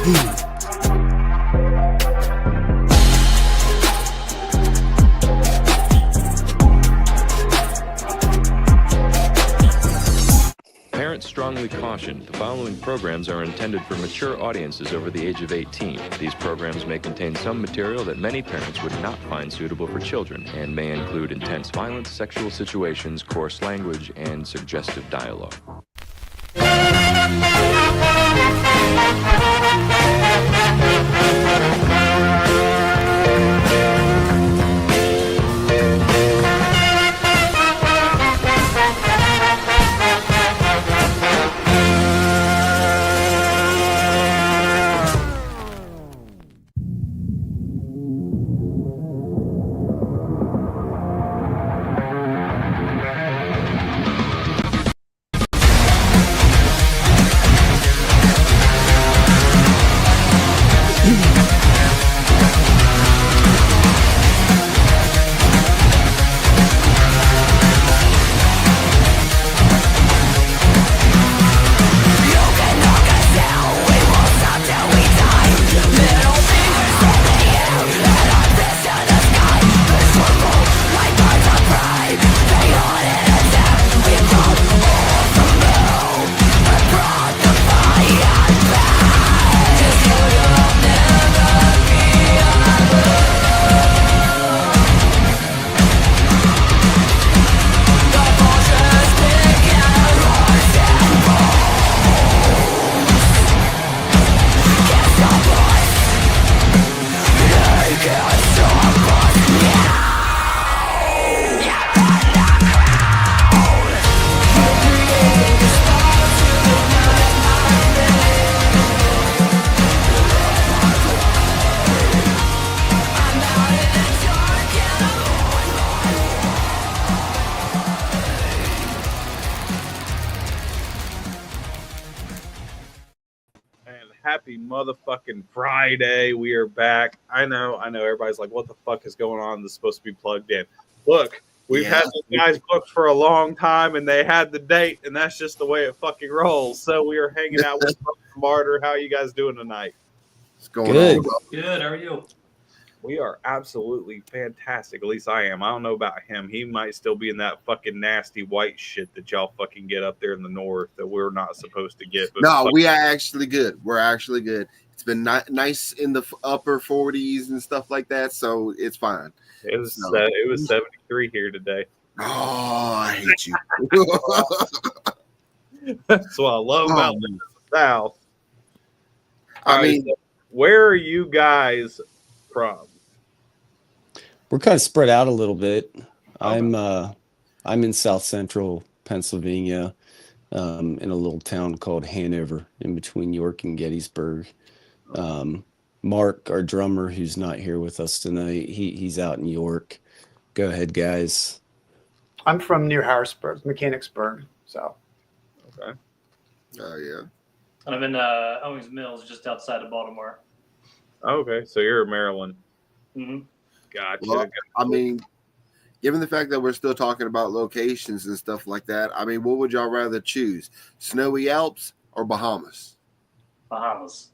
Parents strongly caution the following programs are intended for mature audiences over the age of 18. These programs may contain some material that many parents would not find suitable for children and may include intense violence, sexual situations, coarse language, and suggestive dialogue. Happy motherfucking Friday. We are back. I know. Everybody's like, what the fuck is going on? This is supposed to be plugged in. Look, we've had these guys booked for a long time and they had the date, and that's just the way it fucking rolls. So we are hanging out with Burn The Martyr. How are you guys doing tonight? What's going on? Good. How are you? We are absolutely fantastic. At least I am. I don't know about him. He might still be in that fucking nasty white shit that y'all fucking get up there in the north that we're not supposed to get. But no, we are actually good. We're actually good. It's been nice in the upper 40s and stuff like that, so it's fine. It was 73 here today. Oh, I hate you. That's what I love about the South. I mean, where are you guys from? We're kind of spread out a little bit. I'm in South Central Pennsylvania, in a little town called Hanover, in between York and Gettysburg. Mark, our drummer, who's not here with us tonight, he's out in York. Go ahead, guys. I'm from near Harrisburg, Mechanicsburg. So. Okay. Oh yeah. And I'm in Owings Mills, just outside of Baltimore. Okay, so you're in Maryland. Mm-hmm. Gotcha. Well, I mean, given the fact that we're still talking about locations and stuff like that, I mean, what would y'all rather choose? Snowy Alps or Bahamas? Bahamas.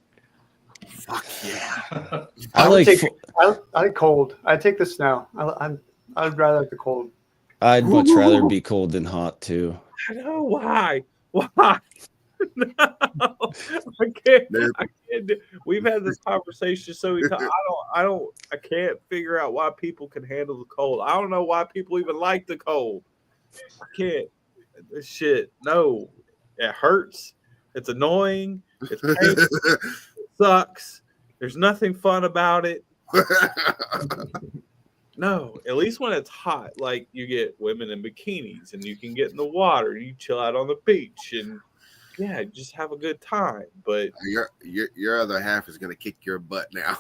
Fuck yeah. I like cold. I take the snow. I'd rather like the cold. I'd much rather be cold than hot too. I know why. Why? No, I can't. We've had this conversation so many times. I can't figure out why people can handle the cold. I don't know why people even like the cold. I can't. This shit. No, it hurts. It's annoying. It's painful. It sucks. There's nothing fun about it. No, at least when it's hot, like you get women in bikinis and you can get in the water. You chill out on the beach and. Yeah, just have a good time. But your other half is gonna kick your butt now.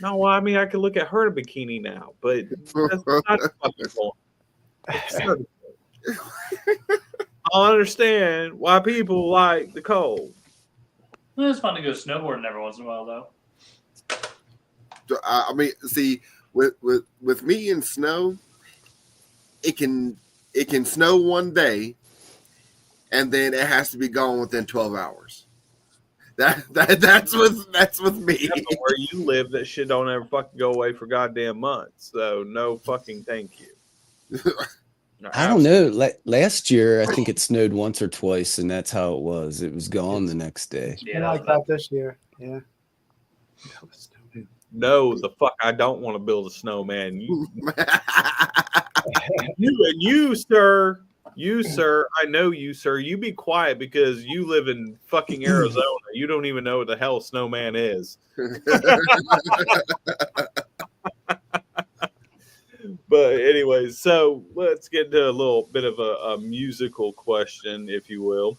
No, well, I mean, I can look at her in a bikini now, but that's not the fucking point. I understand why people like the cold. Well, it's fun to go snowboarding every once in a while, though. I mean, see, with me and snow, it can snow one day. And then it has to be gone within 12 hours. That's with me. Yeah, but where you live, that shit don't ever fucking go away for goddamn months. So no fucking thank you. I don't know. Last year, I think it snowed once or twice, and that's how it was. It was gone the next day. Yeah, like that this year. Yeah. No, the fuck, I don't want to build a snowman. You, sir. You, sir. I know you, sir. You be quiet because you live in fucking Arizona. You don't even know what the hell a snowman is. But anyways, so let's get to a little bit of a musical question, if you will.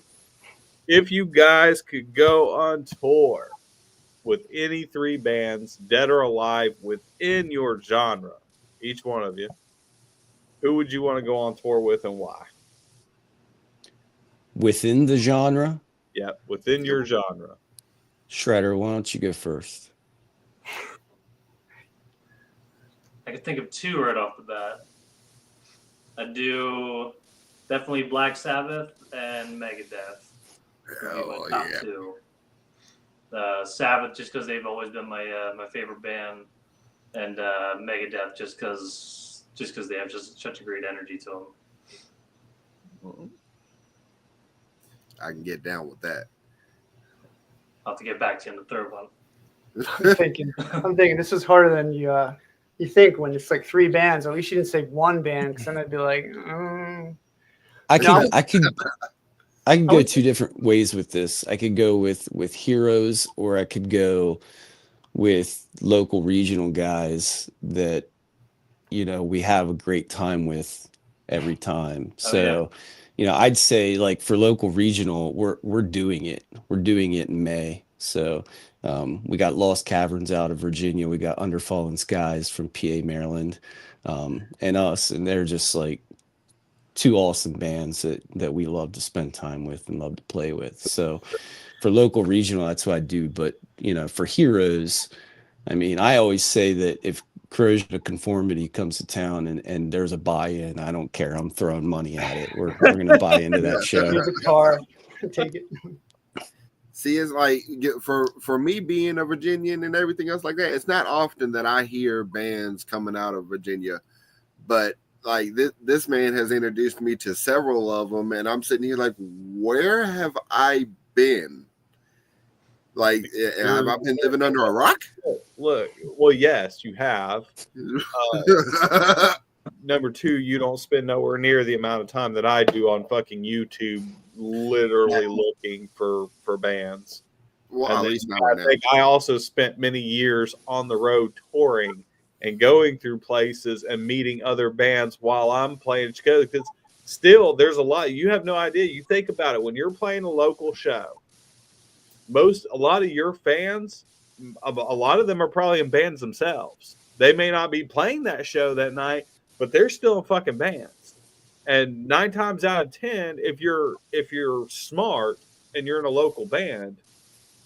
If you guys could go on tour with any three bands, dead or alive, within your genre, each one of you, who would you want to go on tour with and why? Within the genre? Yeah, within your genre. Shredder, why don't you go first? I could think of two right off the bat. I'd do definitely Black Sabbath and Megadeth. Oh, Top yeah. two. Sabbath just because they've always been my favorite band, and Megadeth just because they have just such a great energy to them. I can get down with that. I'll have to get back to you on the third one. I'm thinking this is harder than you think when it's like three bands. At least you didn't say one band, because then I'd be like, I could go two different ways with this. I could go with heroes, or I could go with local regional guys that, you know, we have a great time with every time. So, you know, I'd say, like, for local regional, we're doing it. We're doing it in May. So we got Lost Caverns out of Virginia. We got Under Fallen Skies from PA, Maryland, and us. And they're just like two awesome bands that we love to spend time with and love to play with. So for local regional, that's what I do. But, you know, for heroes, I mean, I always say that if Corrosion of Conformity comes to town and there's a buy-in, I don't care. I'm throwing money at it. We're going to buy into that show. here's a car, take it. See, it's like for me being a Virginian and everything else like that, it's not often that I hear bands coming out of Virginia, but like this man has introduced me to several of them, and I'm sitting here like, where have I been? Like, have I been living under a rock? Look, well, yes, you have. Number two, you don't spend nowhere near the amount of time that I do on fucking YouTube, literally looking for bands. Well, And at then least not I now. think I also spent many years on the road touring and going through places and meeting other bands while I'm playing. Because still, there's a lot. You have no idea. You think about it. When you're playing a local show, a lot of your fans, a lot of them are probably in bands themselves. They may not be playing that show that night, but they're still in fucking bands. And 9 times out of 10, if you're smart and you're in a local band,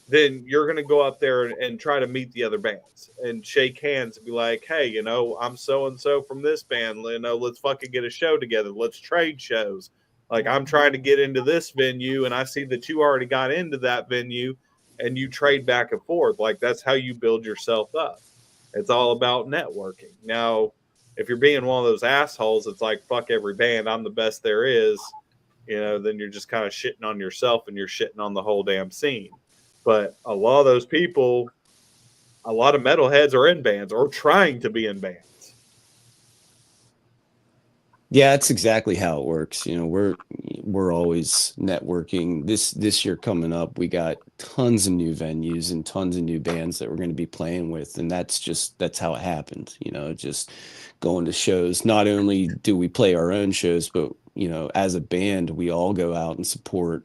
then you're going to go up there and try to meet the other bands and shake hands and be like, hey, you know, I'm so-and-so from this band. You know, let's fucking get a show together. Let's trade shows. Like, I'm trying to get into this venue, and I see that you already got into that venue, and you trade back and forth. Like, that's how you build yourself up. It's all about networking. Now, if you're being one of those assholes, it's like, fuck every band, I'm the best there is, you know, then you're just kind of shitting on yourself and you're shitting on the whole damn scene. But a lot of those people, a lot of metalheads are in bands or trying to be in bands. Yeah, that's exactly how it works. You know, we're always networking. This year coming up, we got tons of new venues and tons of new bands that we're going to be playing with, and that's how it happened. You know, just going to shows. Not only do we play our own shows, but, you know, as a band, we all go out and support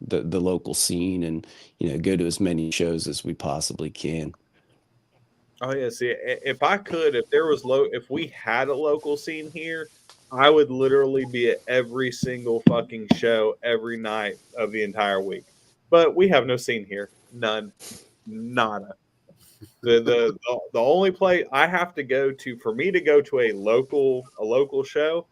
the local scene and, you know, go to as many shows as we possibly can. Oh yeah, see, if I could, if we had a local scene here, I would literally be at every single fucking show every night of the entire week. But we have no scene here. None. Nada. The only place I have to go to for me to go to a local show,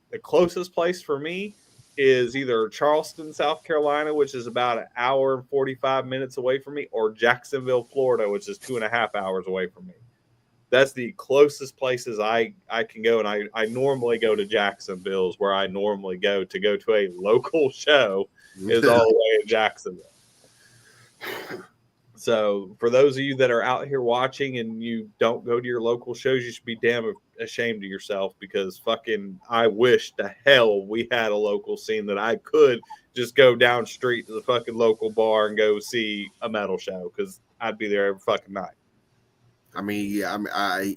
the closest place for me is either Charleston, South Carolina, which is about an hour and 45 minutes away from me, or Jacksonville, Florida, which is 2.5 hours away from me. That's the closest places I can go. And I normally go to Jacksonville, is where I normally go to a local show, is all the way in Jacksonville. So for those of you that are out here watching and you don't go to your local shows, you should be damn ashamed of yourself, because fucking I wish to hell we had a local scene that I could just go down street to the fucking local bar and go see a metal show, because I'd be there every fucking night. I mean, yeah,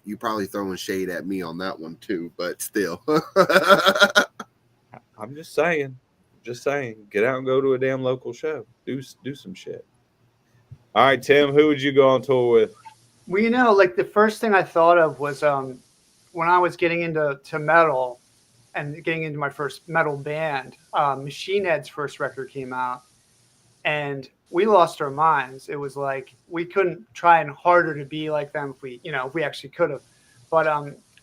you probably throwing shade at me on that one too, but still. I'm just saying, get out and go to a damn local show. Do some shit. All right, Tim, who would you go on tour with? Well, you know, like the first thing I thought of was when I was getting into metal and getting into my first metal band, Machine Head's first record came out, and we lost our minds. It was like we couldn't try and harder to be like them if we actually could have. But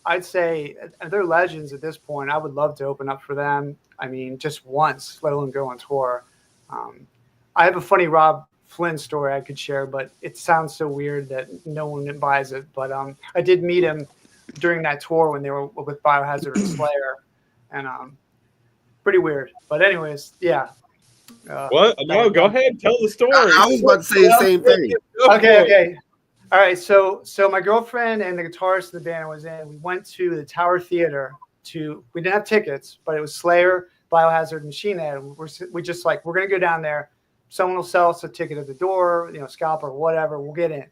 I'd say they're legends at this point. I would love to open up for them. I mean, just once, let alone go on tour. I have a funny Rob Flynn story I could share, but it sounds so weird that no one buys it. But I did meet him during that tour when they were with Biohazard and Slayer, and pretty weird. But anyways, yeah. What? No, go ahead, tell the story. I was about to say the same thing. Okay. All right. So my girlfriend and the guitarist of the band was in. We went to the Tower Theater we didn't have tickets, but it was Slayer, Biohazard, Machine Head. We just like, we're gonna go down there. Someone will sell us a ticket at the door, scalp or whatever. We'll get in.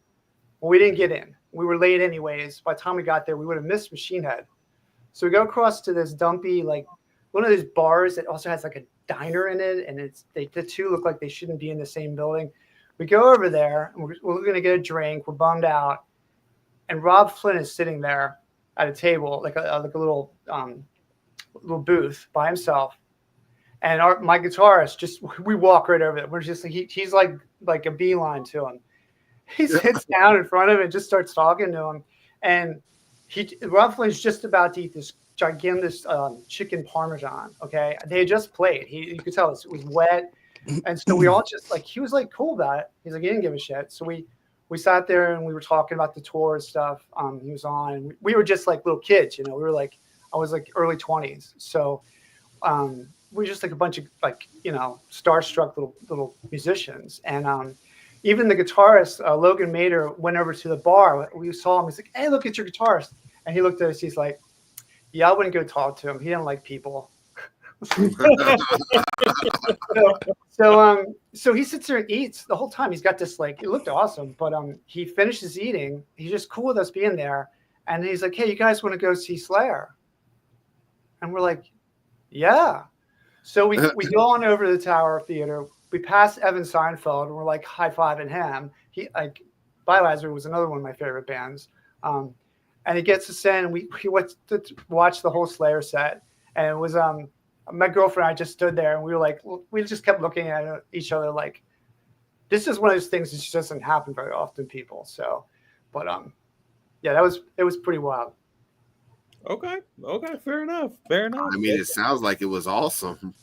Well, we didn't get in. We were late anyways. By the time we got there, we would have missed Machine Head. So we go across to this dumpy, like one of those bars that also has like a diner in it, and the two look like they shouldn't be in the same building. We go over there, and we're going to get a drink. We're bummed out, and Rob Flynn is sitting there at a table, like a little booth by himself. And my guitarist, we walk right over there. We're just like, he's like a beeline to him. He sits down in front of him and just starts talking to him. And Rob Flynn's just about to eat this gigantic chicken parmesan. Okay, they had just played. You could tell it was wet, and so we all just he was like cool about it. He's like, he didn't give a shit. So we sat there and we were talking about the tour and stuff. He was on, and we were just like little kids. We were like, I was like early 20s. So we were just like a bunch of starstruck little musicians. And even the guitarist, Logan Mader, went over to the bar. We saw him. He's like, "Hey, look, it's your guitarist." And he looked at us. He's like, "Yeah, I wouldn't go talk to him. He didn't like people." So he sits there and eats the whole time. He's got this it looked awesome, but he finishes eating. He's just cool with us being there. And he's like, "Hey, you guys want to go see Slayer?" And we're like, "Yeah." So we go on over to the Tower Theater. We pass Evan Seinfeld, and we're like high-fiving him. He Biohazard was another one of my favorite bands. And he gets us in, and we went to watch the whole Slayer set. And it was my girlfriend and I just stood there, and we were like, we just kept looking at each other like, this is one of those things that just doesn't happen very often, people. So, but yeah, it was pretty wild. Okay, fair enough. I mean, it sounds like it was awesome.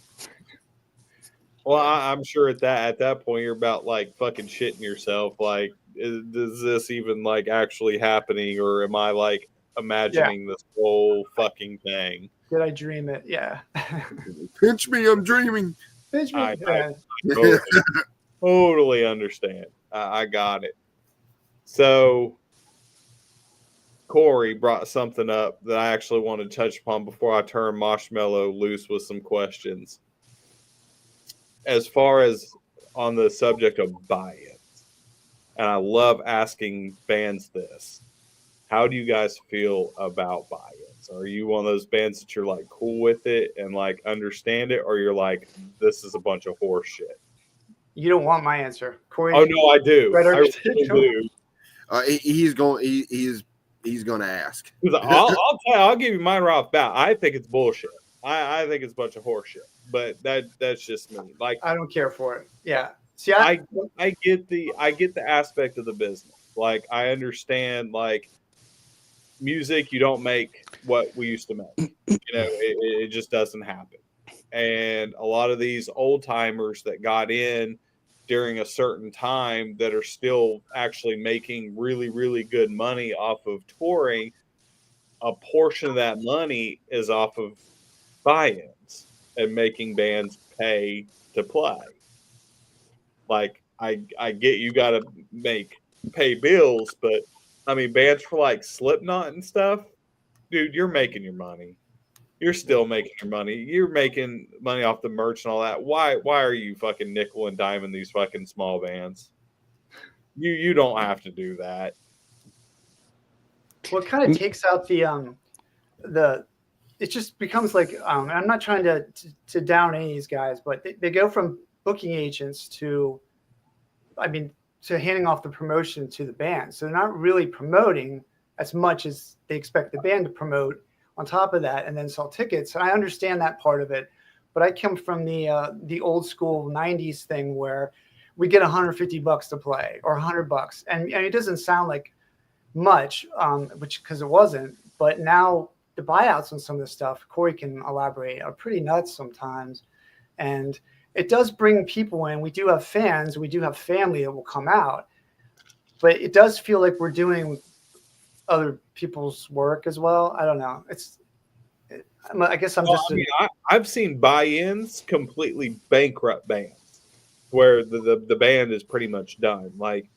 Well, I'm sure at that point you're about fucking shitting yourself. Like, is this even actually happening, or am I imagining this whole fucking thing? Did I dream it? Yeah. Pinch me, I'm dreaming. Pinch me. I totally understand. I got it. So Corey brought something up that I actually wanted to touch upon before I turn Moshmeloh loose with some questions. As far as on the subject of buy-ins, and I love asking bands this, how do you guys feel about buy-ins? Are you one of those bands that you're cool with it and understand it, or you're this is a bunch of horse shit? You don't want my answer, Corey. Oh no, I do. I really do. He's going to ask. I'll tell you, I'll give you mine right off the bat. I think it's bullshit. I think it's a bunch of horse shit. But that's just me. I don't care for it. Yeah. See, I get the aspect of the business. I understand music, you don't make what we used to make. It just doesn't happen. and a lot of these old timers that got in during a certain time that are still actually making really, really good money off of touring, a portion of that money is off of buy-ins and making bands pay to play. Like I get you got to pay bills, but I mean bands for like Slipknot and stuff, dude, you're making your money. You're still making your money. You're making money off the merch and all that. Why are you fucking nickel and diming these fucking small bands? You don't have to do that. Well, it kind of takes out the it just becomes like I'm not trying to down any of these guys, but they go from booking agents to handing off the promotion to the band. So they're not really promoting as much as they expect the band to promote on top of that and then sell tickets. And I understand that part of it, but I come from the old school 90s thing where we get $150 to play or $100. And it doesn't sound like much, because it wasn't, but now the buyouts on some of this stuff, Corey can elaborate, are pretty nuts sometimes. And it does bring people in. We do have fans, we do have family that will come out, but it does feel like we're doing other people's work as well. I don't know. I guess I've seen buy-ins completely bankrupt bands where the band is pretty much done. Like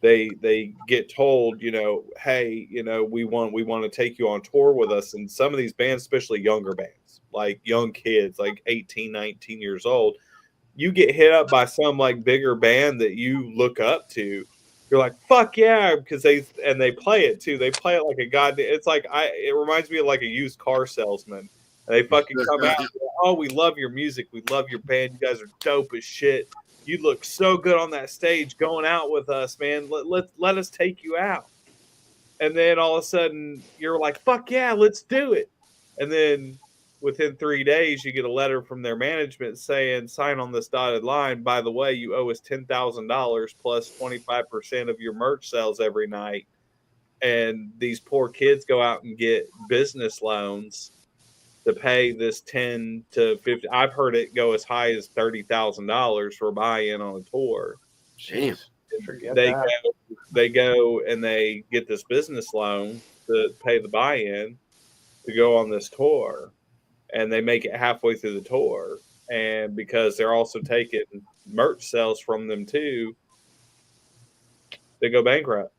they get told, hey, we want to take you on tour with us. And some of these bands, especially younger bands, like young kids, like 18, 19 years old, you get hit up by some like bigger band that you look up to. You're like, fuck yeah, because they play it too. They play it like a goddamn. It's like it reminds me of like a used car salesman. And they fucking come out. And go, oh, we love your music. We love your band. You guys are dope as shit. You look so good on that stage going out with us, man. Let us take you out. And then all of a sudden you're like, fuck yeah, let's do it. And then within 3 days, you get a letter from their management saying, sign on this dotted line. By the way, you owe us $10,000 plus 25% of your merch sales every night. And these poor kids go out and get business loans to pay this 10 to 50. I've heard it go as high as $30,000 for a buy-in on a tour. Damn. They go and they get this business loan to pay the buy-in to go on this tour. And they make it halfway through the tour. And because they're also taking merch sales from them too, they go bankrupt.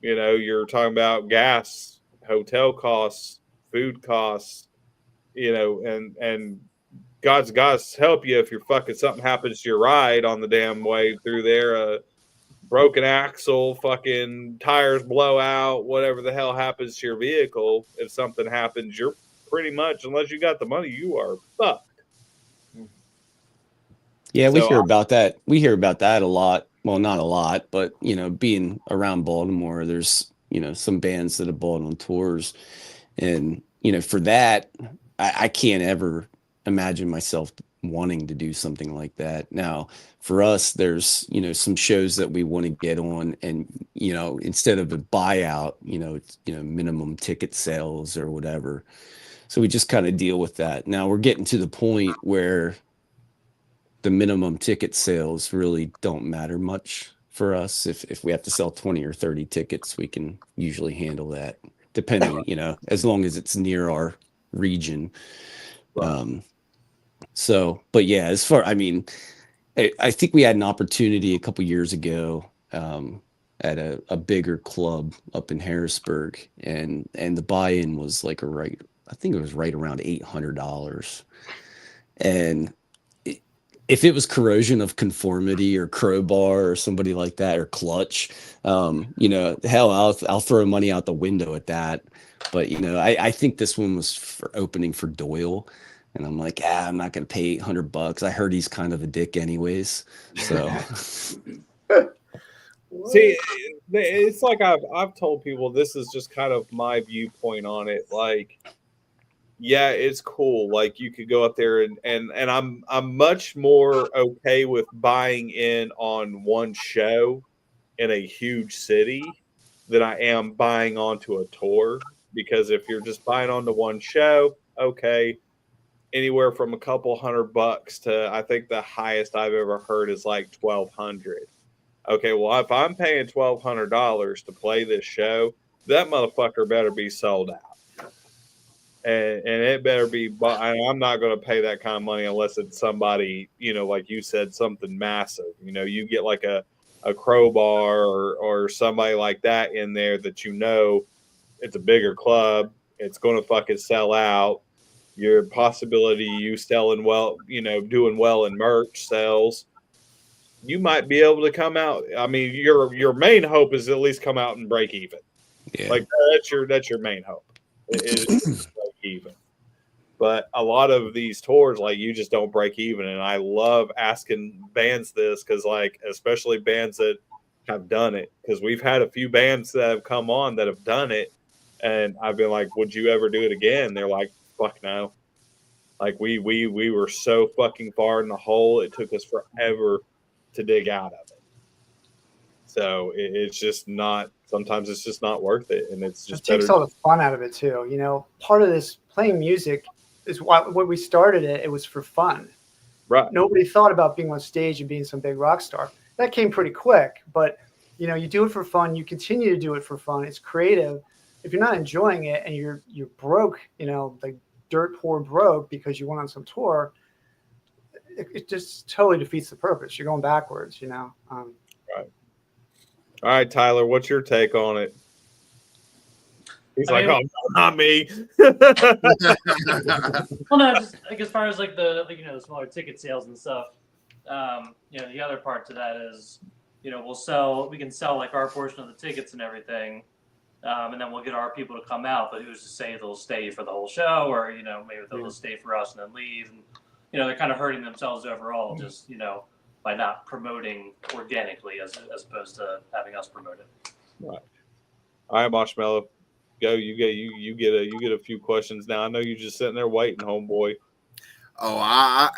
You're talking about gas, hotel costs, food costs, and God's help you if you're fucking something happens to your ride on the damn way through there, broken axle, fucking tires blow out, whatever the hell happens to your vehicle. If something happens, you're pretty much, unless you got the money, you are fucked. Yeah, we hear about that. We hear about that a lot. Well, not a lot, but being around Baltimore, there's some bands that have bought on tours, and for that, I can't ever imagine myself wanting to do something like that. Now, for us, there's some shows that we want to get on, and instead of a buyout, it's minimum ticket sales or whatever. So we just kind of deal with that. Now we're getting to the point where the minimum ticket sales really don't matter much for us. If we have to sell 20 or 30 tickets, we can usually handle that, depending, as long as it's near our region. But yeah, I think we had an opportunity a couple years ago at a bigger club up in Harrisburg, and the buy-in was like I think it was right around $800. And if it was Corrosion of Conformity or Crowbar or somebody like that, or Clutch, hell, I'll throw money out the window at that. But I think this one was for opening for Doyle, and I'm like, I'm not gonna pay $800. I heard he's kind of a dick anyways. So see, it's like I've told people, this is just kind of my viewpoint on it. Like, yeah, it's cool. Like, you could go up there and I'm much more okay with buying in on one show in a huge city than I am buying onto a tour. Because if you're just buying onto one show, okay, anywhere from a couple $100 to I think the highest I've ever heard is like $1,200. Okay, well if I'm paying $1,200 to play this show, that motherfucker better be sold out. And it better be, I'm not going to pay that kind of money unless it's somebody, like you said, something massive. You get like a Crowbar or somebody like that in there that it's a bigger club. It's going to fucking sell out. Your possibility you selling well, doing well in merch sales, you might be able to come out. I mean, your main hope is at least come out and break even. Yeah. Like that's your main hope. It is break even. But a lot of these tours, like you just don't break even. And I love asking bands this because, like, especially bands that have done it, because we've had a few bands that have come on that have done it, and I've been like, "Would you ever do it again?" They're like, "Fuck no." Like we were so fucking far in the hole, it took us forever to dig out of it. So it's just not. Sometimes it's just not worth it, and it's just it takes better. all the fun out of it too. Part of this playing music is why when we started it, it was for fun. Right. Nobody thought about being on stage and being some big rock star. That came pretty quick, but you do it for fun. You continue to do it for fun. It's creative. If you're not enjoying it and you're broke, like dirt poor broke because you went on some tour, it just totally defeats the purpose. You're going backwards, Right. All right, Tyler, what's your take on it? He's like, "Oh, not me." Well, no, just like as far as like the smaller ticket sales and stuff. The other part to that is, we can sell like our portion of the tickets and everything, and then we'll get our people to come out. But who's to say they'll stay for the whole show, or maybe they'll just stay for us and then leave, and they're kind of hurting themselves overall, just by not promoting organically as opposed to having us promote it. Right. All right, Moshmeloh, go. You get a few questions now. I know you're just sitting there waiting, homeboy. Oh,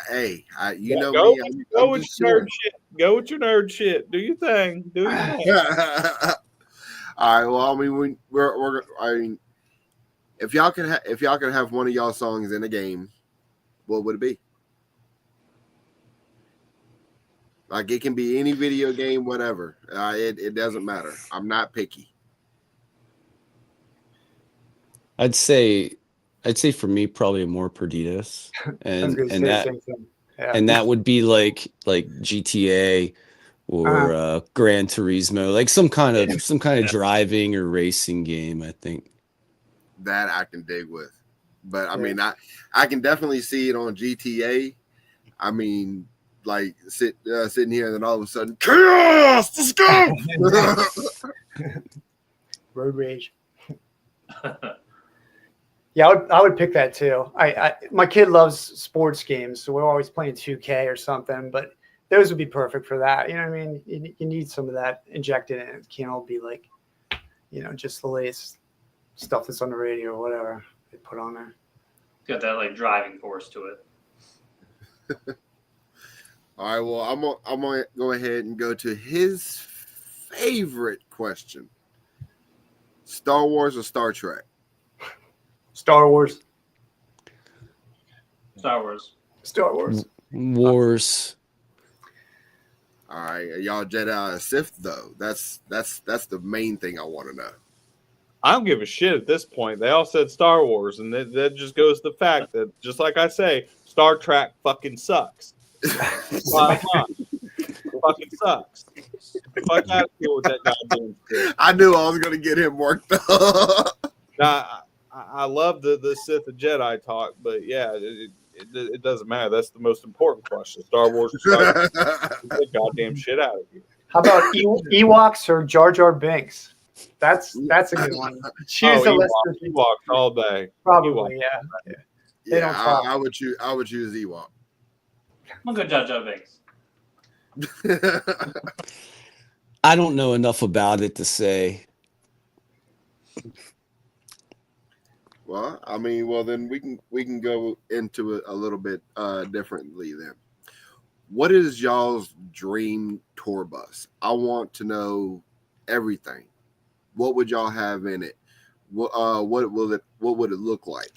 you know go, me. Go with your nerd shit. Go with your nerd shit. Do your thing. Do your thing. All right. Well, I mean, if y'all could have one of y'all songs in a game, what would it be? Like it can be any video game, whatever. It doesn't matter. I'm not picky. I'd say for me probably Amor Perdidos, and that would be like GTA or Gran Turismo, like some kind of driving or racing game. I think that I can dig with, but I mean I can definitely see it on GTA. I mean, like sitting here and then all of a sudden chaos. Let's go. Road rage. Yeah, I would pick that too. My kid loves sports games, so we're always playing 2K or something. But those would be perfect for that. You know what I mean? You need some of that injected in. It can't all be like, just the latest stuff that's on the radio or whatever they put on there. Got that like driving force to it. All right. Well, I'm gonna go ahead and go to his favorite question: Star Wars or Star Trek? Star Wars. Star Wars. Star Wars. Wars. All right, are y'all Jedi or Sith though? That's the main thing I want to know. I don't give a shit at this point. They all said Star Wars, and that just goes to the fact that, just like I say, Star Trek fucking sucks. Fucking sucks. Fuck out of here with that goddamn shit. I knew I was gonna get him worked up. Now, I love the Sith and Jedi talk, but yeah, it doesn't matter. That's the most important question. Star Wars, get the goddamn shit out of here. How about Ewoks or Jar Jar Binks? That's a good one. Choose a list of Ewoks all day. Probably, Ewoks. Yeah. I would choose Ewok. I'm gonna go Jar Jar Binks. I don't know enough about it to say. Well, I mean, then we can go into it a little bit differently then. What is y'all's dream tour bus? I want to know everything. What would y'all have in it? What would it look like?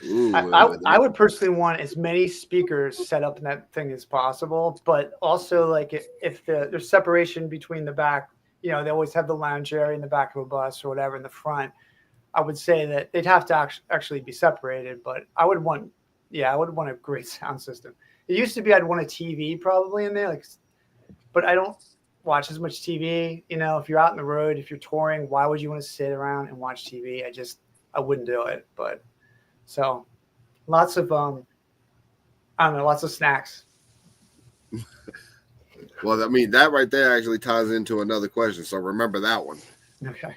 Ooh, I would personally want as many speakers set up in that thing as possible, but also like if there's separation between the back, they always have the lounge area in the back of a bus or whatever in the front. I would say that they'd have to actually be separated, but I would want a great sound system. It used to be I'd want a TV probably in there, but I don't watch as much TV. If you're out on the road, if you're touring, why would you want to sit around and watch TV? I wouldn't do it. But so lots of lots of snacks. Well, I mean, that right there actually ties into another question. So remember that one. Okay.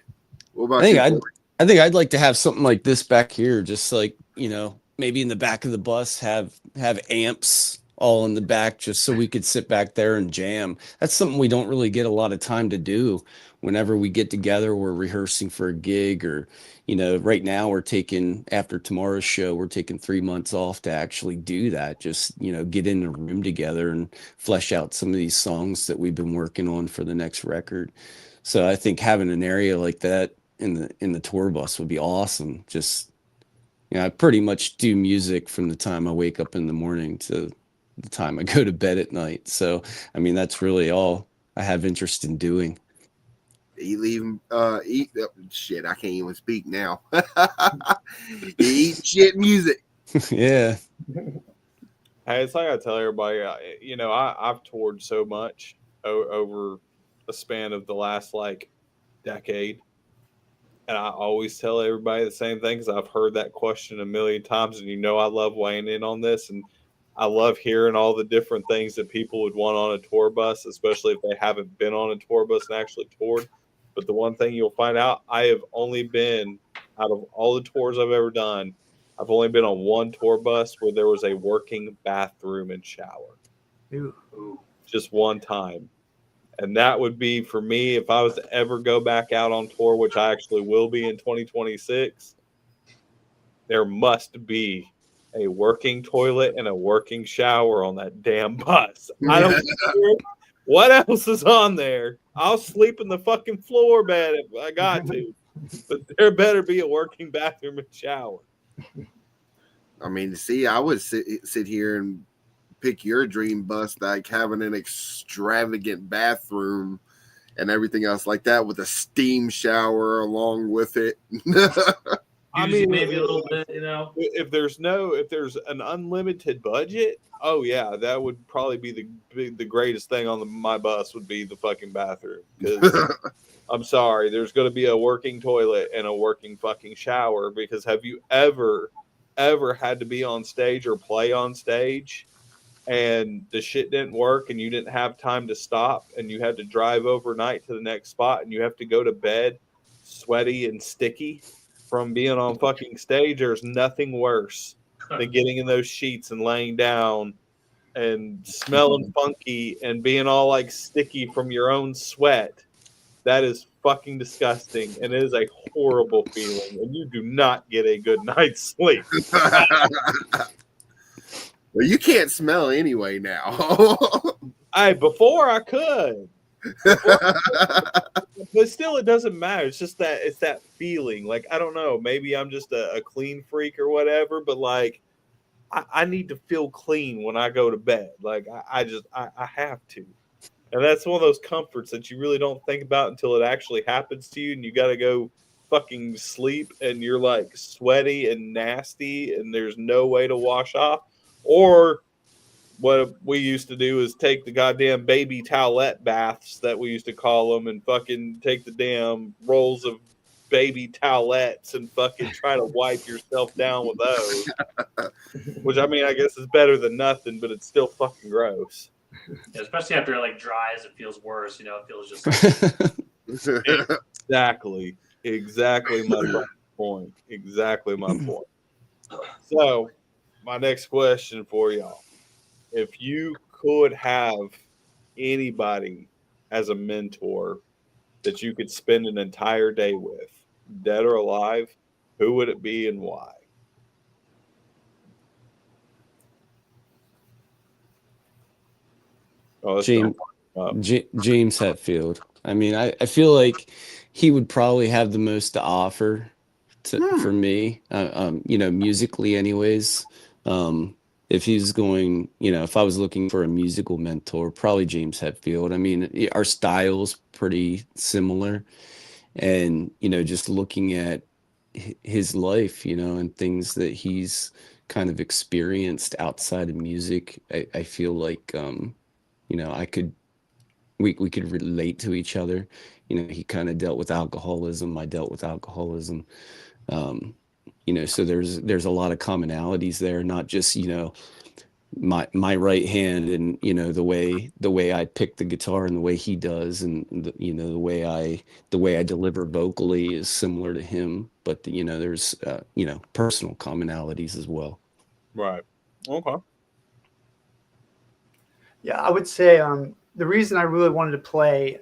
What about you? I think I'd like to have something like this back here, just like, maybe in the back of the bus, have amps all in the back, just so we could sit back there and jam. That's something we don't really get a lot of time to do. Whenever we get together, we're rehearsing for a gig, or, right now after tomorrow's show, we're taking 3 months off to actually do that. Just, get in a room together and flesh out some of these songs that we've been working on for the next record. So I think having an area like that in the tour bus would be awesome. Just, I pretty much do music from the time I wake up in the morning to the time I go to bed at night. So, I mean, that's really all I have interest in doing. Shit, I can't even speak now. Eat shit music. Yeah. Hey, it's like I tell everybody, I've toured so much over a span of the last decade. And I always tell everybody the same thing, because I've heard that question a million times, and I love weighing in on this, and I love hearing all the different things that people would want on a tour bus, especially if they haven't been on a tour bus and actually toured. But the one thing you'll find out, I have only been, out of all the tours I've ever done, I've only been on one tour bus where there was a working bathroom and shower. Ooh. Just one time. And that would be, for me, if I was to ever go back out on tour, which I actually will be in 2026, there must be a working toilet and a working shower on that damn bus. I don't care what else is on there. I'll sleep in the fucking floor bed if I got to. But there better be a working bathroom and shower. I mean, see, I would sit here and pick your dream bus, like having an extravagant bathroom and everything else like that, with a steam shower along with it. I mean, maybe a little bit, If there's an unlimited budget, oh yeah, that would probably be the greatest thing on my bus would be the fucking bathroom. Because I'm sorry, there's going to be a working toilet and a working fucking shower. Because have you ever had to be on stage or play on stage, and the shit didn't work, and you didn't have time to stop, and you had to drive overnight to the next spot, and you have to go to bed sweaty and sticky from being on fucking stage? There's nothing worse than getting in those sheets and laying down and smelling funky and being all sticky from your own sweat. That is fucking disgusting, and it is a horrible feeling, and you do not get a good night's sleep. Well, you can't smell anyway now. Before I could. But still, it doesn't matter. It's just that feeling. I don't know. Maybe I'm just a clean freak or whatever, but I need to feel clean when I go to bed. I have to. And that's one of those comforts that you really don't think about until it actually happens to you, and you got to go fucking sleep, and you're sweaty and nasty, and there's no way to wash off. Or what we used to do is take the goddamn baby towelette baths that we used to call them, and fucking take the damn rolls of baby towelettes and fucking try to wipe yourself down with those. Which, I mean, I guess is better than nothing, but it's still fucking gross. Yeah, especially after it dries, it feels worse. It feels just Exactly my point. Exactly my point. So, my next question for y'all. If you could have anybody as a mentor that you could spend an entire day with, dead or alive, who would it be and why? James Hetfield. I mean, I feel like he would probably have the most to offer for me, musically anyways. If he's going, if I was looking for a musical mentor, probably James Hetfield. I mean, our style's pretty similar, and just looking at his life, and things that he's kind of experienced outside of music, I feel like I could we could relate to each other. He kind of dealt with alcoholism, I dealt with alcoholism. So there's a lot of commonalities there, not just my right hand, and the way I pick the guitar and the way he does, and the way I deliver vocally is similar to him, but there's personal commonalities as well. Right. Okay. Yeah, I would say the reason I really wanted to play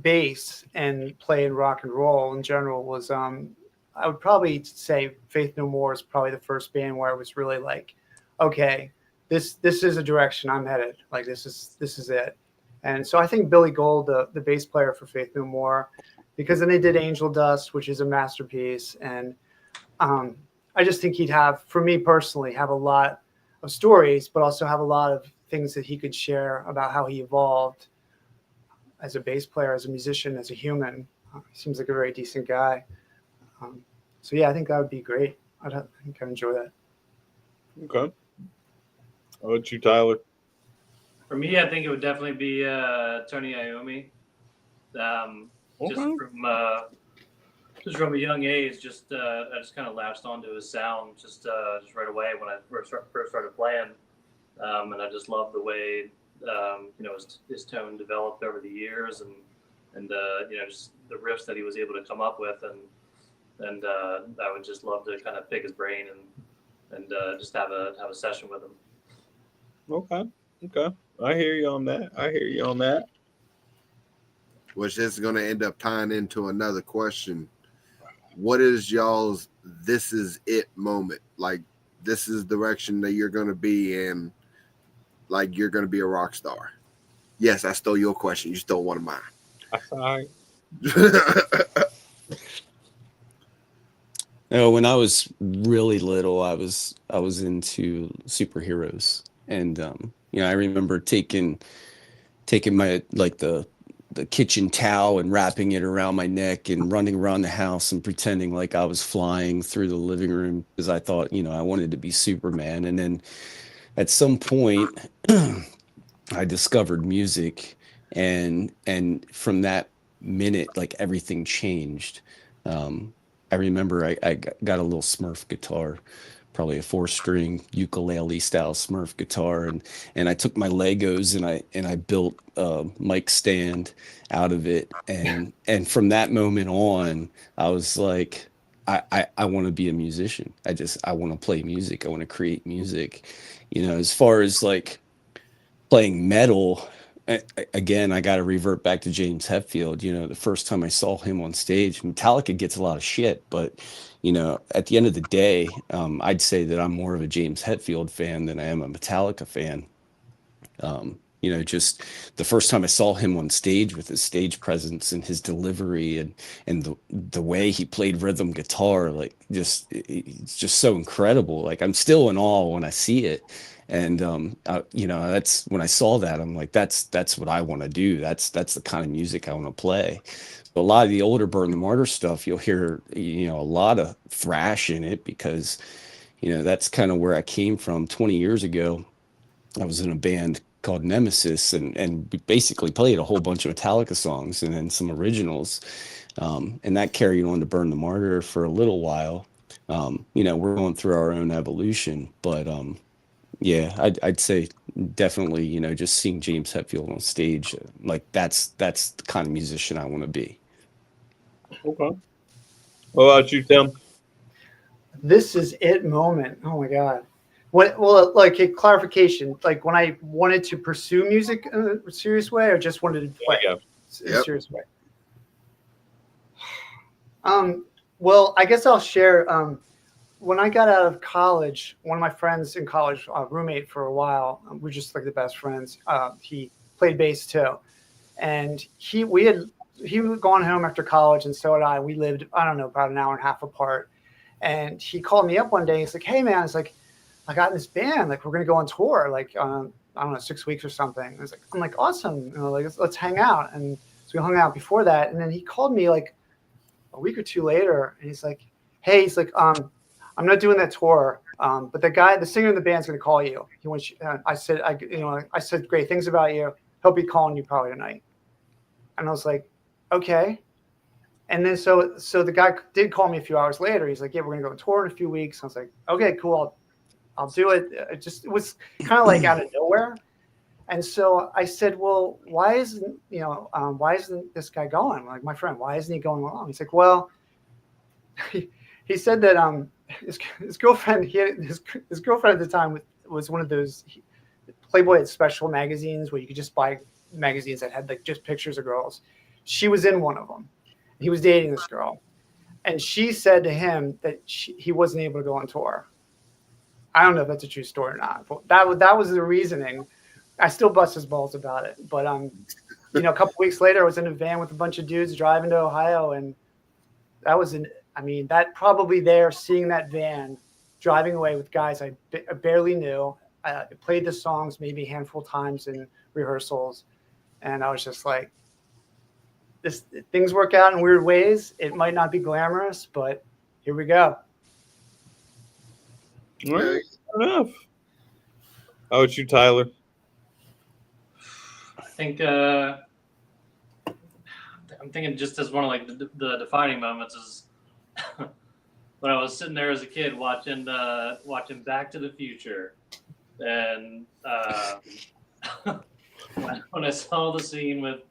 bass and play in rock and roll in general was I would probably say Faith No More is probably the first band where I was really like, okay, this is a direction I'm headed. Like this is it. And so I think Billy Gold, the bass player for Faith No More, because then they did Angel Dust, which is a masterpiece, and I just think he'd have, for me personally, have a lot of stories, but also have a lot of things that he could share about how he evolved as a bass player, as a musician, as a human. He seems like a very decent guy. So yeah, I think that would be great. I think I'd enjoy that. Okay. How about you, Tyler? For me, I think it would definitely be Tony Iommi. Just from a young age, I just kind of latched onto his sound just right away when I first started playing, and I just loved the way his tone developed over the years, and just the riffs that he was able to come up with, and I would just love to kind of pick his brain and just have a session with him. Okay. I hear you on that. Which is going to end up tying into another question. What is y'all's "this is it" moment? Like, this is the direction that you're going to be in. Like, you're going to be a rock star. Yes, I stole your question. You stole one of mine. That's all right. When I was really little, I was into superheroes, and I remember taking my the kitchen towel and wrapping it around my neck and running around the house and pretending like I was flying through the living room because I thought I wanted to be Superman. And then at some point, I discovered music, and from that minute, like, everything changed. I remember I got a little Smurf guitar, probably a 4-string ukulele style Smurf guitar, and I took my Legos and I built a mic stand out of it, and from that moment on, I was like, I want to be a musician. I want to play music. I want to create music. As far as like playing metal, again, I got to revert back to James Hetfield. The first time I saw him on stage, Metallica gets a lot of shit, but at the end of the day, I'd say that I'm more of a James Hetfield fan than I am a Metallica fan. Just the first time I saw him on stage with his stage presence and his delivery and the way he played rhythm guitar, like, it's just so incredible. Like, I'm still in awe when I see it. And, that's when I saw that, I'm like, that's what I want to do. That's the kind of music I want to play. But a lot of the older Burn the Martyr stuff, you'll hear, a lot of thrash in it because, that's kind of where I came from 20 years ago. I was in a band called Nemesis, and we basically played a whole bunch of Metallica songs and then some originals. And that carried on to Burn the Martyr for a little while. We're going through our own evolution, but, yeah, I'd say definitely, just seeing James Hetfield on stage, like, that's the kind of musician I want to be. Okay. What about you, Tim? This is it moment. Oh my God. Well, like, a clarification, like, when I wanted to pursue music in a serious way, or just wanted to play in a serious way? Well, I guess I'll share. When I got out of college, one of my friends in college, roommate for a while, we're just like the best friends. He played bass too, and he had gone home after college, and so had I. We lived, I don't know, about an hour and a half apart, And he called me up one day. He's like, "Hey man," it's like, "I got in this band. Like, we're gonna go on tour. Like, I don't know, 6 weeks or something." I'm like, "Awesome. Like, let's hang out." And so we hung out before that. And then he called me like a week or two later, and he's like, "Hey," he's like, "I'm not doing that tour. But the singer in the band's gonna call you. He wants you." I said, I said great things about you. He'll be calling you probably tonight. And I was like, okay. And then so the guy did call me a few hours later. He's like, "Yeah, we're gonna go on tour in a few weeks." I was like, okay, cool. I'll do it. It was kind of like out of nowhere. And so I said, "Well, why isn't this guy going? Like, my friend, why isn't he going along?" He's like, "Well," he said that his girlfriend, his girlfriend at the time was one of those Playboy had special magazines where you could just buy magazines that had like just pictures of girls. She was in one of them. He was dating this girl, and she said to him that he wasn't able to go on tour. I don't know if that's a true story or not, but that was the reasoning. I still bust his balls about it, but a couple weeks later, I was in a van with a bunch of dudes driving to Ohio, and that was that probably there, seeing that van driving away with guys I barely knew. I played the songs maybe a handful of times in rehearsals, and I was just like, things work out in weird ways. It might not be glamorous, but here we go. Well, fair enough. How about you, Tyler? I think I'm thinking just as one of like the defining moments is when I was sitting there as a kid watching Back to the Future, and when I saw the scene with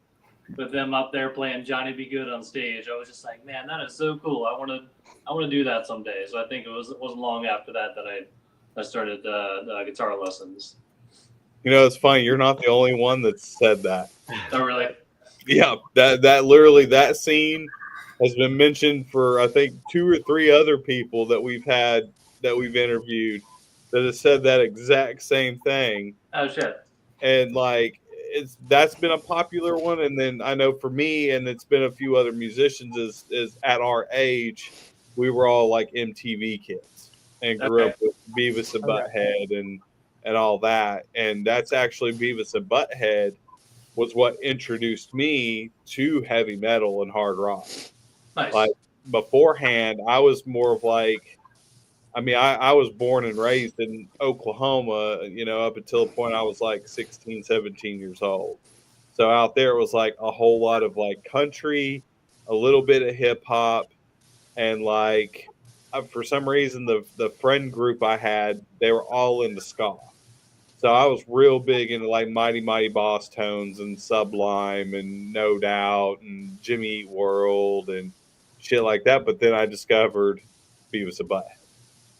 them up there playing Johnny Be Good on stage, I was just like, man, that is so cool. I want to do that someday. So I think it wasn't long after that I started the guitar lessons. It's funny. You're not the only one that said that. Oh, really? Yeah, that literally that scene has been mentioned for I think 2 or 3 other people that we've interviewed that have said that exact same thing. Oh shit! And like that's been a popular one. And then I know for me, and it's been a few other musicians, is at our age, we were all like MTV kids and grew up with Beavis and Butthead and all that. And that's actually Beavis and Butthead was what introduced me to heavy metal and hard rock. Nice. Like beforehand, I was more of like, I was born and raised in Oklahoma, up until the point I was like 16, 17 years old. So out there it was like a whole lot of like country, a little bit of hip hop, and like for some reason the friend group I had, they were all into ska. So I was real big into like Mighty Mighty Boss Tones and Sublime and No Doubt and Jimmy Eat World and shit like that. But then I discovered Beavis and Butthead.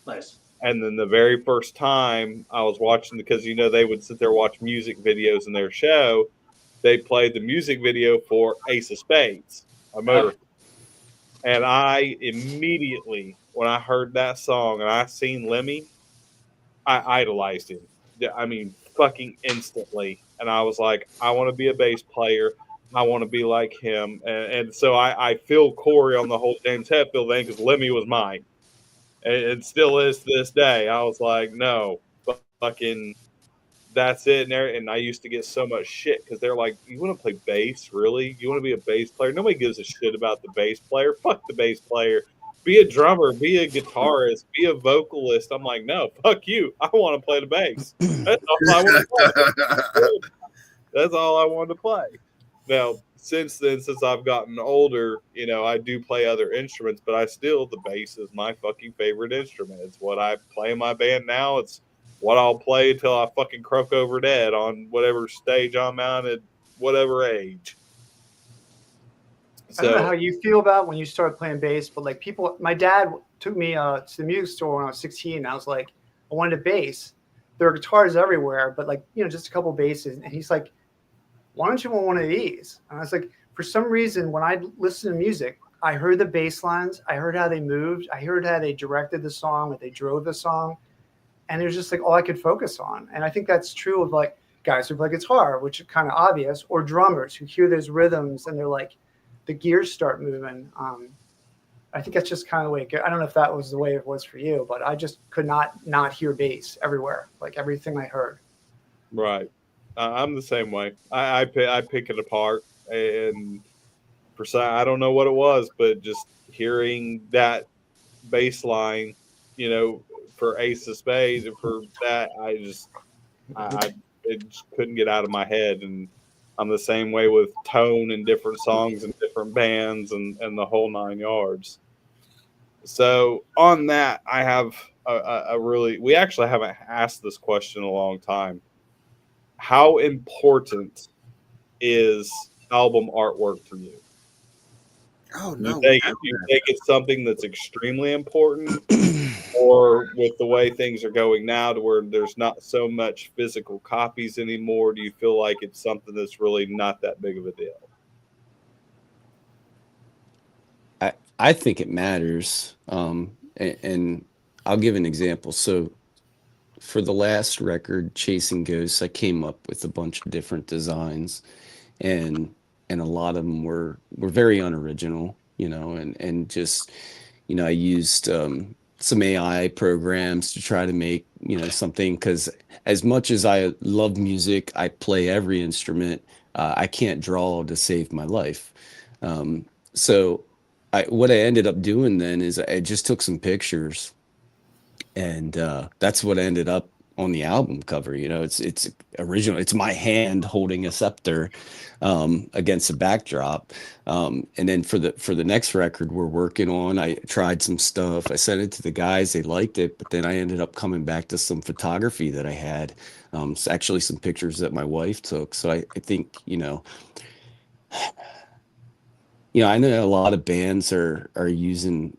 Nice. And then the very first time I was watching, because they would sit there and watch music videos in their show, they played the music video for Ace of Spades, a motor. And I immediately, when I heard that song and I seen Lemmy, I idolized him. Fucking instantly. And I was like, I want to be a bass player. I want to be like him. And so I feel Corey on the whole James Hetfield thing because Lemmy was mine. And it still is to this day. I was like, no, fucking, that's it. And I used to get so much shit because they're like, you want to play bass? Really? You want to be a bass player? Nobody gives a shit about the bass player. Fuck the bass player. Be a drummer, be a guitarist, be a vocalist. I'm like, no, fuck you. I want to play the bass. That's all I want to play. That's all I wanted to play. Now, since then, since I've gotten older, I do play other instruments, but the bass is my fucking favorite instrument. It's what I play in my band now. It's what I'll play until I fucking croak over dead on whatever stage I'm on at whatever age. I don't know how you feel about when you started playing bass, but like my dad took me to the music store when I was 16. And I was like, I wanted a bass. There are guitars everywhere, but like, just a couple basses. And he's like, why don't you want one of these? And I was like, for some reason, when I listen to music, I heard the bass lines. I heard how they moved. I heard how they directed the song, that they drove the song. And it was just like all I could focus on. And I think that's true of like guys who play guitar, which is kind of obvious, or drummers who hear those rhythms and they're like, the gears start moving. I think that's just kind of the way it goes. I don't know if that was the way it was for you, but I just could not hear bass everywhere, like everything I heard. Right. I'm the same way. I pick it apart, and for some, I don't know what it was, but just hearing that bass line, you know, for Ace of Spades and for that, I it just couldn't get out of my head. And I'm the same way with tone and different songs and different bands and the whole 9 yards. So on that, I have a really, we actually haven't asked this question in a long time. How important is album artwork for you? Oh no! Do you think it's something that's extremely important, or with the way things are going now, to where there's not so much physical copies anymore? Do you feel like it's something that's really not that big of a deal? I think it matters, and I'll give an example. So for the last record, Chasing Ghosts, I came up with a bunch of different designs, and a lot of them were very unoriginal, you know, and just, you know, I used some AI programs to try to make, you know, something, because as much as I love music, I play every instrument. I can't draw to save my life. So what I ended up doing then is I just took some pictures, and that's what ended up on the album cover. You know, it's original. It's my hand holding a scepter against a backdrop. And then for the next record we're working on, I tried some stuff. I sent it to the guys. They liked it, but then I ended up coming back to some photography that I had. It's actually some pictures that my wife took. So I think, you know, I know a lot of bands are using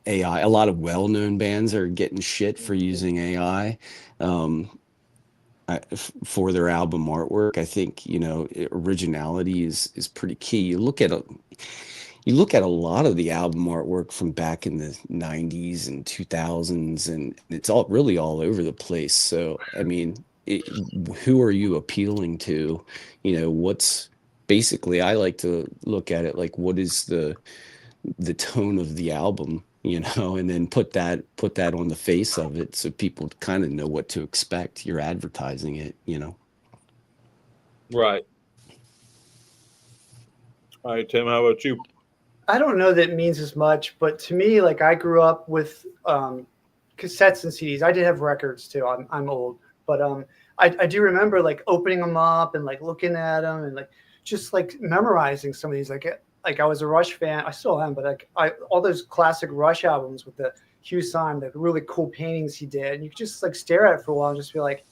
AI. A lot of well-known bands are getting shit for using AI for their album artwork. I think, you know, originality is pretty key. You look at a lot of the album artwork from back in the 90s and 2000s, and it's all over the place. So, I mean, who are you appealing to? You know, what's basically, I like to look at it like, what is the tone of the album, you know, and then put that on the face of it, so people kind of know what to expect. You're advertising it, you know. Right. All right, Tim, how about you? I don't know that it means as much, but to me, like, I grew up with cassettes and CDs. I did have records too. I'm old, but I do remember like opening them up and like looking at them and like just like memorizing some of these. Like I was a Rush fan. I still am, but like all those classic Rush albums with the Hugh Syme, the really cool paintings he did, and you could just like stare at it for a while and just be like,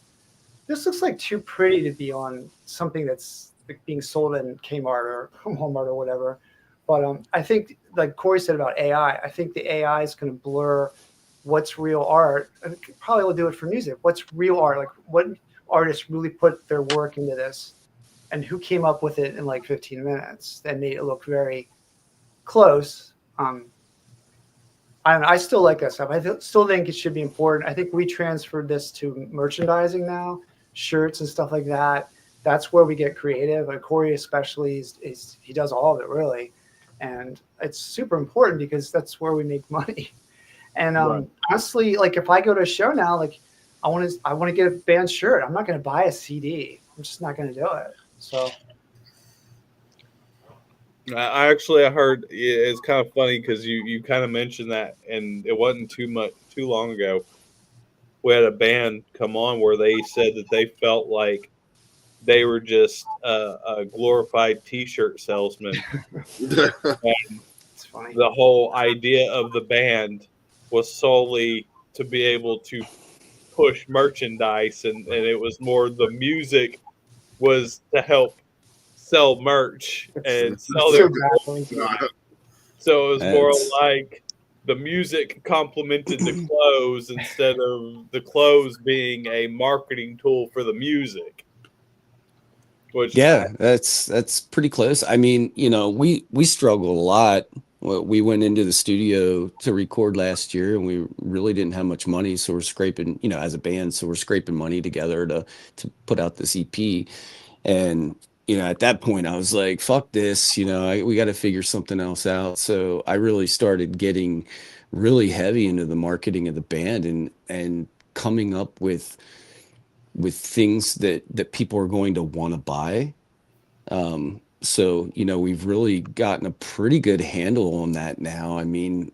this looks like too pretty to be on something that's like being sold in Kmart or Walmart or whatever. But I think, like Corey said about AI, I think the AI is going to blur what's real art. And it probably will do it for music. What's real art? Like, what artists really put their work into this, and who came up with it in like 15 minutes that made it look very close. I don't know. I still like that stuff. I still think it should be important. I think we transferred this to merchandising now, shirts and stuff like that. That's where we get creative. And Corey especially is he does all of it really. And it's super important because that's where we make money. And Right. honestly, like if I go to a show now, like I want to get a band shirt. I'm not going to buy a CD. I'm just not going to do it. So I heard, it's kind of funny because you kind of mentioned that, and it wasn't too long ago. We had a band come on where they said that they felt like they were just a glorified T-shirt salesman. And it's funny. the whole idea of the band was solely to be able to push merchandise, and it was more the music was to help sell merch and sell their so it was more like the music complemented the clothes instead of the clothes being a marketing tool for the music. Which that's pretty close. I mean, you know, we struggled a lot. We went into the studio to record last year, and we really didn't have much money, so we're scraping, as a band, so we're scraping money together to put out this EP. And at that point I was like, fuck this, we got to figure something else out. So I really started getting really heavy into the marketing of the band and coming up with things that people are going to want to buy. So, we've really gotten a pretty good handle on that now. I mean,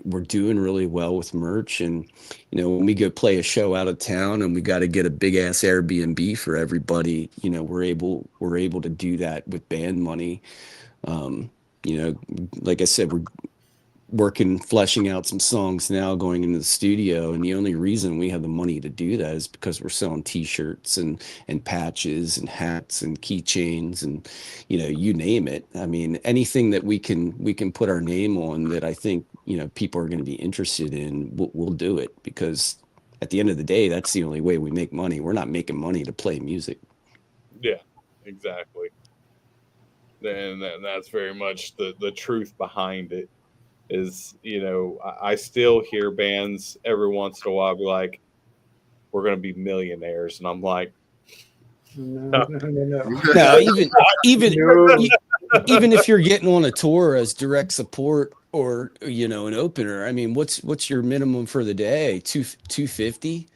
we're doing really well with merch, and when we go play a show out of town and we got to get a big ass Airbnb for everybody, we're able to do that with band money. Like I said, we're fleshing out some songs now, going into the studio, and the only reason we have the money to do that is because we're selling t-shirts and patches and hats and keychains and you name it. I mean, anything that we can put our name on that I think people are going to be interested in, we'll do it, because at the end of the day, that's the only way we make money. We're not making money to play music. Yeah, exactly. And that's very much the truth behind it. Is, I still hear bands every once in a while be like, we're going to be millionaires. And I'm like, no. No, even if you're getting on a tour as direct support or, an opener, I mean, what's your minimum for the day? $250?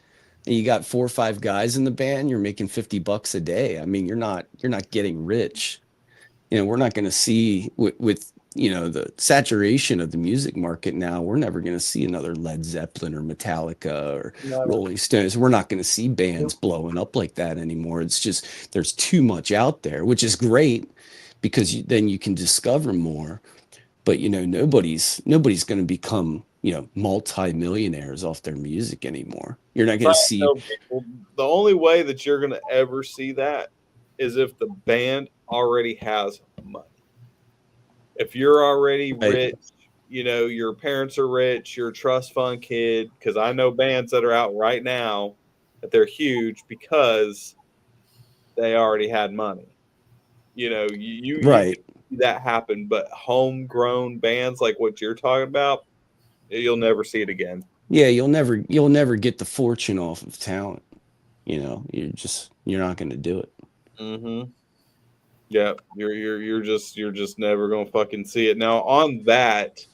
And you got 4 or 5 guys in the band, you're making $50 a day. I mean, you're not getting rich. We're not going to see with the saturation of the music market now, we're never going to see another Led Zeppelin or Metallica or Rolling Stones. We're not going to see bands blowing up like that anymore. It's just, there's too much out there, which is great because then you can discover more. But, nobody's going to become, multi-millionaires off their music anymore. You're not going to see. The only way that you're going to ever see that is if the band already has money. If you're already rich, your parents are rich, you're a trust fund kid, because I know bands that are out right now that they're huge because they already had money. You see that happen, but homegrown bands like what you're talking about, you'll never see it again. Yeah, you'll never get the fortune off of talent. You're not going to do it. Mm-hmm. Yeah, you're just never gonna fucking see it. Now, on that,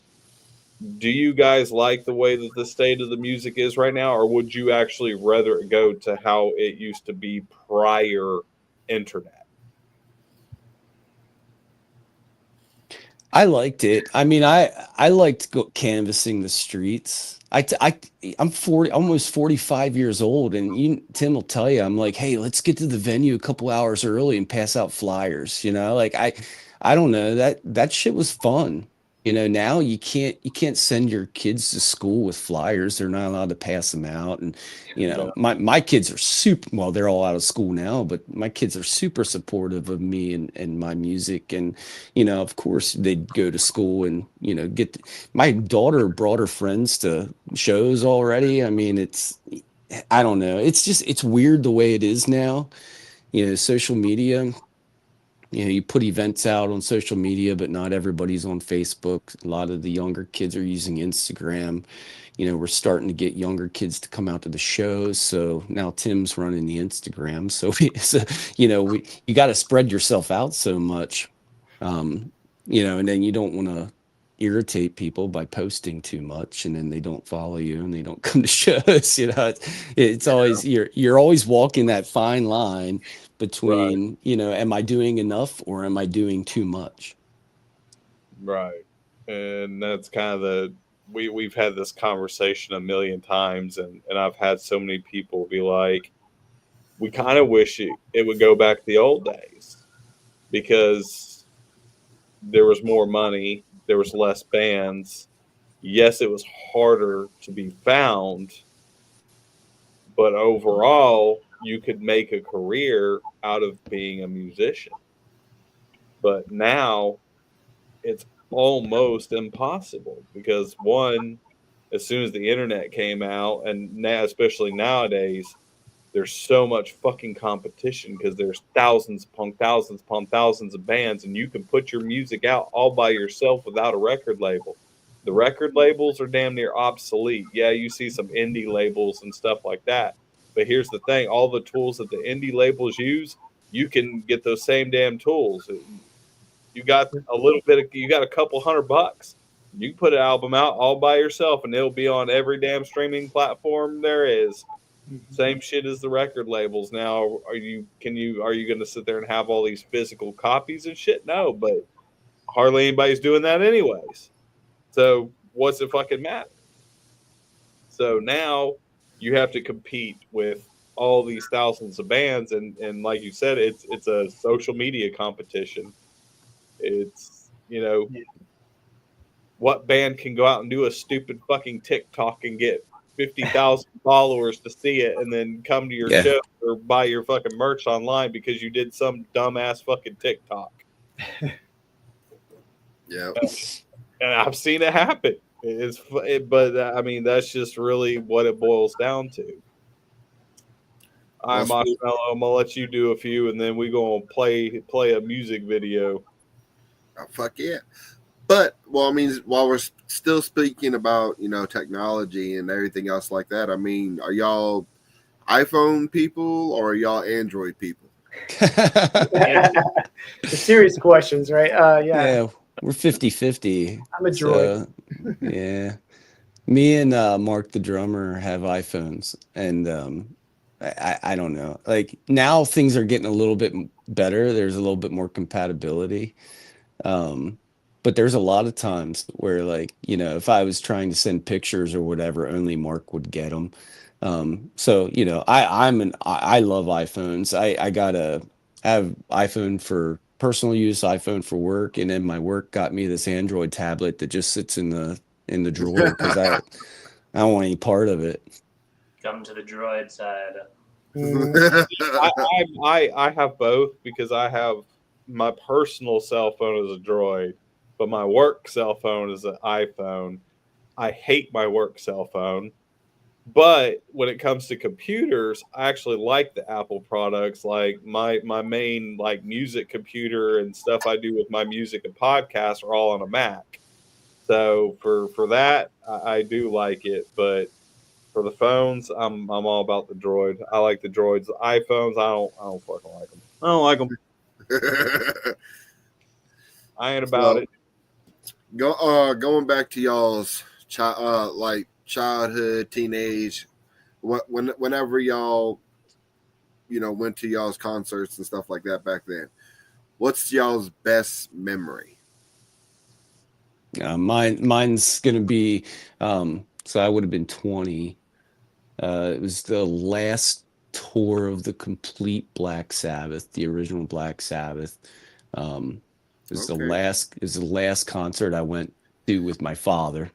do you guys like the way that the state of the music is right now, or would you actually rather it go to how it used to be prior internet? I liked it. I mean, I liked canvassing the streets. I'm 40, almost 45 years old, and Tim will tell you, I'm like, hey, let's get to the venue a couple hours early and pass out flyers. Like I don't know, that shit was fun. Now you can't send your kids to school with flyers. They're not allowed to pass them out. And, my kids are well, they're all out of school now, but my kids are super supportive of me and my music. And, of course they'd go to school and, my daughter brought her friends to shows already. I mean, I don't know. It's weird the way it is now, social media. You put events out on social media, but not everybody's on Facebook. A lot of the younger kids are using Instagram. We're starting to get younger kids to come out to the shows. So now Tim's running the Instagram. So, you got to spread yourself out so much, and then you don't want to irritate people by posting too much, and then they don't follow you and they don't come to shows. It's always, you're always walking that fine line between, am I doing enough or am I doing too much? Right. And that's kind of we've had this conversation a million times, and I've had so many people be like, we kind of wish it would go back to the old days because there was more money, there was less bands. Yes, it was harder to be found, but overall, you could make a career out of being a musician. But now it's almost impossible because, one, as soon as the internet came out, and now, especially nowadays, there's so much fucking competition because there's thousands upon thousands of bands, and you can put your music out all by yourself without a record label. The record labels are damn near obsolete. Yeah, you see some indie labels and stuff like that. But here's the thing, all the tools that the indie labels use, you can get those same damn tools. You got you got a couple $100. You can put an album out all by yourself, and it'll be on every damn streaming platform there is. Same shit as the record labels. Now, are you going to sit there and have all these physical copies and shit? No, but hardly anybody's doing that anyways. So what's it fucking matter? So now you have to compete with all these thousands of bands, and like you said, it's a social media competition. It's, what band can go out and do a stupid fucking TikTok and get 50,000 followers to see it, and then come to your show or buy your fucking merch online because you did some dumbass fucking TikTok. Yeah, and I've seen it happen. But I mean, that's just really what it boils down to. All right, Moshmeloh, I'm gonna let you do a few, and then we gonna play a music video. Oh, fuck yeah! But I mean, while we're still speaking about technology and everything else like that, I mean, are y'all iPhone people or are y'all Android people? The serious questions, right? Yeah, we're 50-50. I'm a droid. Yeah, me and Mark the drummer have iPhones, and I don't know. Like, now things are getting a little bit better. There's a little bit more compatibility. But there's a lot of times where, like, if I was trying to send pictures or whatever, only Mark would get them. So, I love iPhones. I have iPhone for personal use, iPhone for work, and then my work got me this Android tablet that just sits in the drawer because I don't want any part of it. Come to the droid side. I have both, because I have my personal cell phone as a Droid, but my work cell phone is an iPhone. I hate my work cell phone, but when it comes to computers, I actually like the Apple products. Like my main like music computer and stuff I do with my music and podcasts are all on a Mac. So for that, I do like it, but for the phones, I'm all about the Droid. I like the Droids. The iPhones, I don't fucking like them. I don't like them. I ain't about it. Going back to y'all's childhood, teenage, whenever y'all went to y'all's concerts and stuff like that back then, what's y'all's best memory? Mine's gonna be so I would have been 20. It was the last tour of the complete Black Sabbath, the original Black Sabbath. It was the last concert I went to with my father.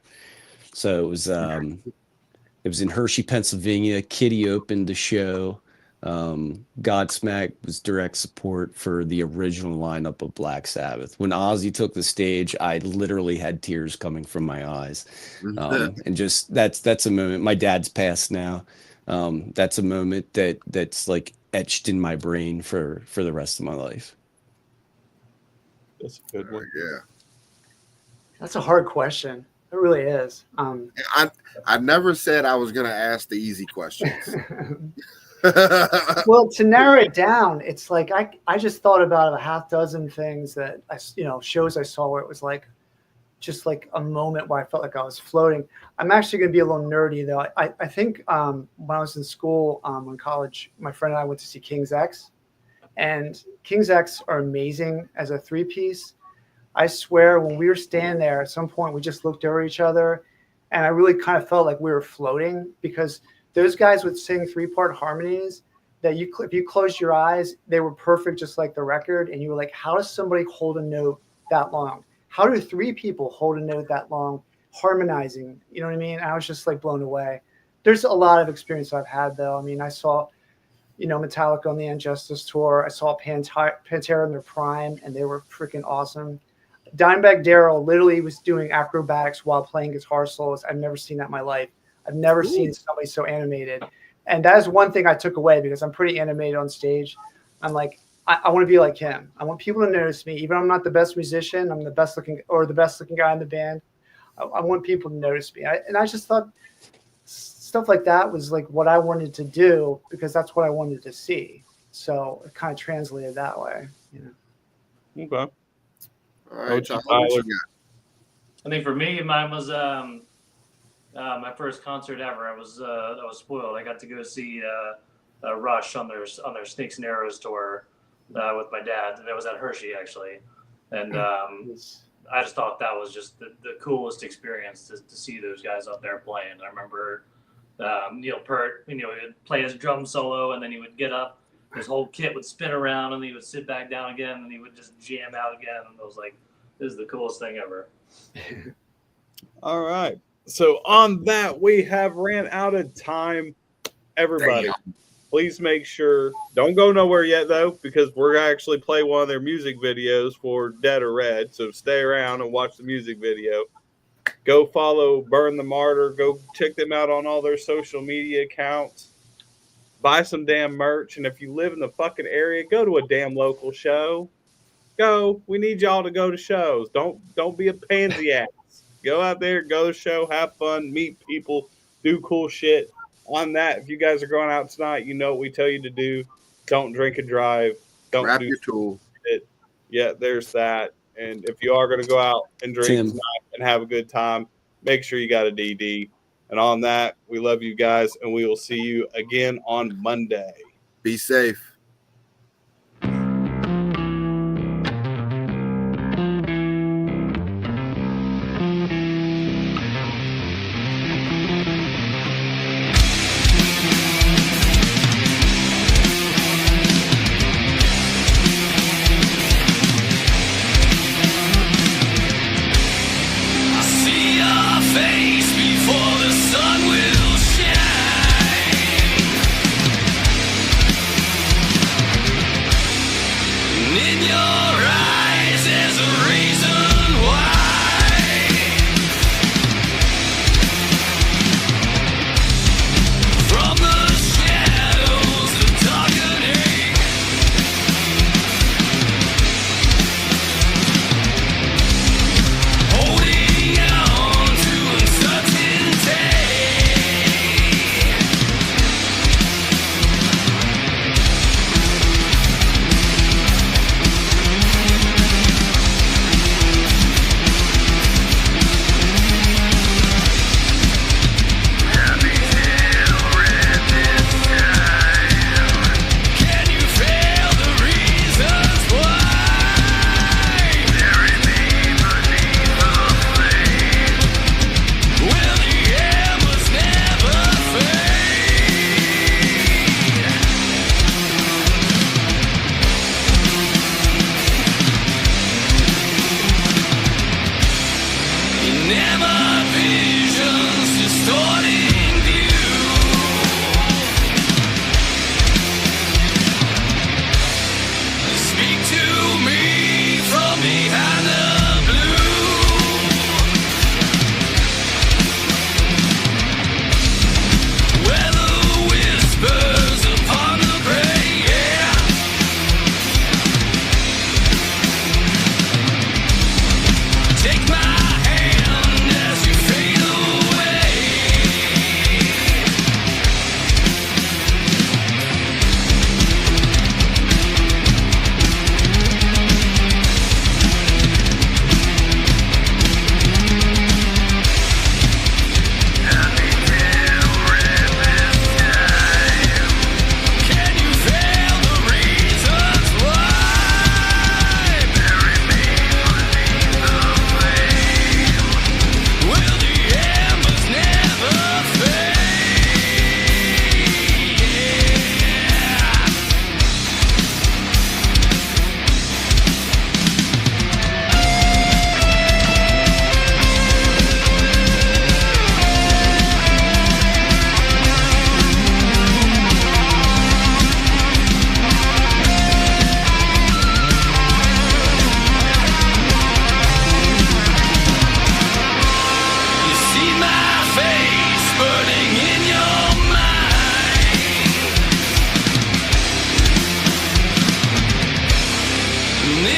So it was in Hershey, Pennsylvania. Kitty opened the show. Godsmack was direct support for the original lineup of Black Sabbath. When Ozzy took the stage, I literally had tears coming from my eyes. And just that's a moment. My dad's passed now. That's a moment that's like etched in my brain for the rest of my life. That's a good one. Yeah. That's a hard question. It really is. I never said I was going to ask the easy questions. Well, to narrow it down, it's like I just thought about a half dozen things that shows I saw where it was like just like a moment where I felt like I was floating. I'm actually going to be a little nerdy though. I think when I was in school, in college, my friend and I went to see King's X, and King's X are amazing as a 3-piece. I swear, when we were standing there, at some point we just looked over each other, and I really kind of felt like we were floating, because those guys would sing 3-part harmonies that if you closed your eyes, they were perfect, just like the record. And you were like, how does somebody hold a note that long? How do 3 people hold a note that long harmonizing? You know what I mean? I was just like blown away. There's a lot of experience I've had though. I mean, I saw, Metallica on the Injustice tour. I saw Pantera in their prime, and they were freaking awesome. Dimebag Darrell literally was doing acrobatics while playing guitar solos. I've never seen that in my life. I've never seen somebody so animated. And that is one thing I took away, because I'm pretty animated on stage. I'm like, I want to be like him. I want people to notice me. Even if I'm not the best musician, I'm the best looking guy in the band. I want people to notice me. And I just thought stuff like that was like what I wanted to do, because that's what I wanted to see. So it kind of translated that way. Okay. All right, Tyler. what you got? I think for me, mine was my first concert ever. I was spoiled. I got to go see Rush on their Snakes and Arrows tour with my dad, and it was at Hershey actually. And I just thought that was just the coolest experience to see those guys out there playing. I remember Neil Peart, he would play his drum solo, and then he would get up, his whole kit would spin around, and he would sit back down again, and he would just jam out again. And I was like, this is the coolest thing ever. All right. So on that, we have ran out of time. Everybody, please make sure, don't go nowhere yet, though, because we're going to actually play one of their music videos for Dead or Red. So stay around and watch the music video. Go follow Burn the Martyr. Go check them out on all their social media accounts. Buy some damn merch. And if you live in the fucking area, go to a damn local show. Go. We need y'all to go to shows. Don't be a pansy ass. Go out there, go to the show, have fun, meet people, do cool shit. On that, if you guys are going out tonight, you know what we tell you to do. Don't drink and drive. Don't Grab do your tool. shit. Yeah, there's that. And if you are going to go out and drink Tim. tonight and have a good time, make sure you got a DD. And on that, we love you guys, and we will see you again on Monday. Be safe.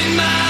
in my